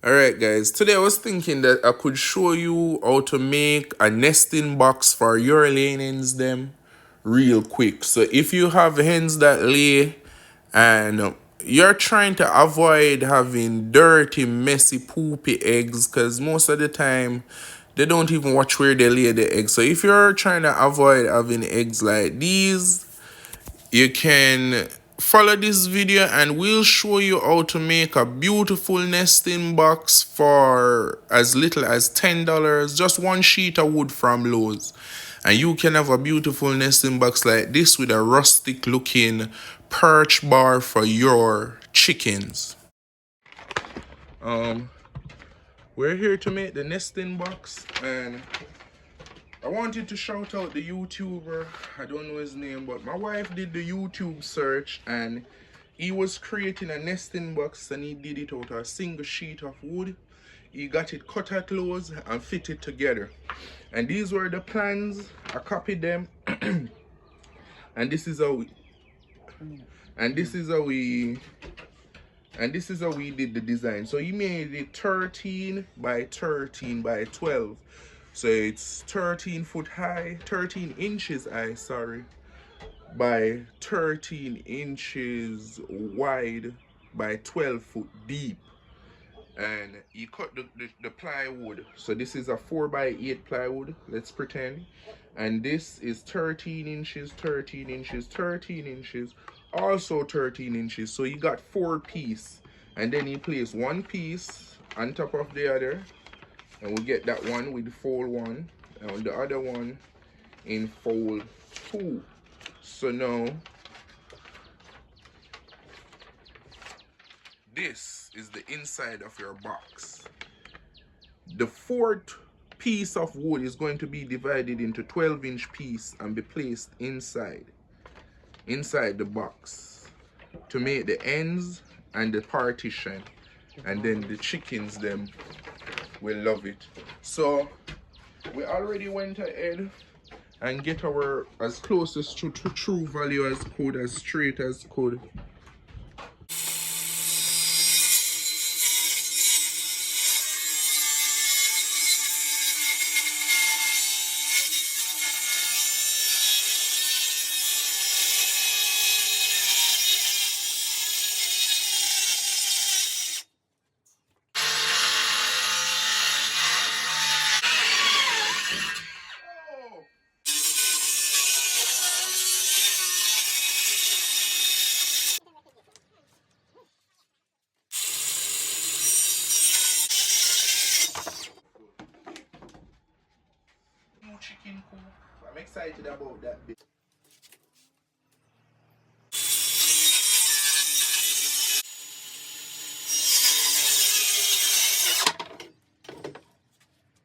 Alright guys, today I was thinking that I could show you how to make a nesting box for your laying hens them real quick. So if you have hens that lay and you're trying to avoid having dirty, messy, poopy eggs, because most of the time they don't even watch where they lay the eggs. So if you're trying to avoid having eggs like these, you can follow this video and we'll show you how to make a beautiful nesting box for as little as $10, just one sheet of wood from Lowe's, and you can have a beautiful nesting box like this with a rustic looking perch bar for your chickens. um we're here to make the nesting box, and I wanted to shout out the YouTuber. I don't know his name, but my wife did the YouTube search and he was creating a nesting box, and he did it out of a single sheet of wood. He got it cut at Lowe's and fit it together. And these were the plans. I copied them. and this is how we and this is how we did the design. So he made it 13 by 13 by 12. So it's 13 foot high, 13 inches high, sorry, by 13 inches wide by 12 foot deep. And you cut the plywood. So this is a 4 by 8 plywood, let's pretend. And this is 13 inches, 13 inches, 13 inches, also 13 inches. So you got 4 pieces. And then you place one piece on top of the other. And we'll get that one with fold 1. And the other one in fold 2. So now, this is the inside of your box. The fourth piece of wood is going to be divided into 12-inch piece and be placed inside the box to make the ends and the partition, and then the chickens them will love it. So we already went ahead and get our as closest to true value as could, as straight as could. Chicken coop. I'm excited about that bit.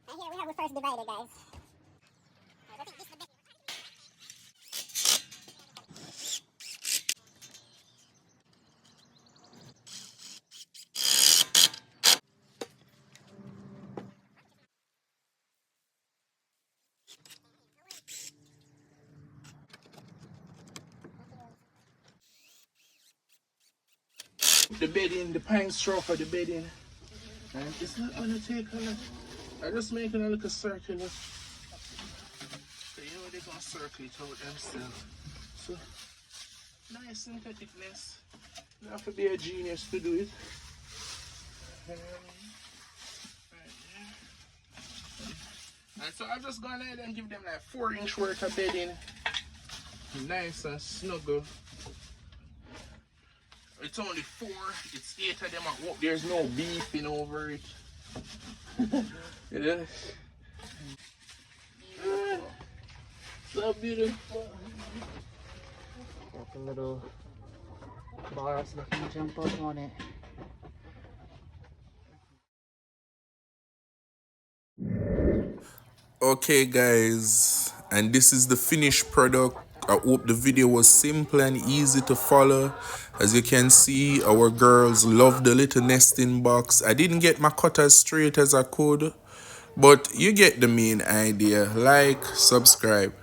And here we have the first divider, guys. The bedding, the pine straw for the bedding. And it's not gonna take a lot. I'm just making a little circle. So you know they're gonna circle it out themselves. So nice syntheticness. You have to be a genius to do it. Right there. And so I've just gone ahead and give them like 4-inch worth of bedding. Nice and snuggle. It's only 4, it's 8 of them at work. There's no beefing over it. Yeah. So beautiful. Like a little bar so they can jump up on it. Okay guys, and this is the finished product. I hope the video was simple and easy to follow. As you can see, our girls love the little nesting box. I didn't get my cut as straight as I could, but you get the main idea. Like, subscribe.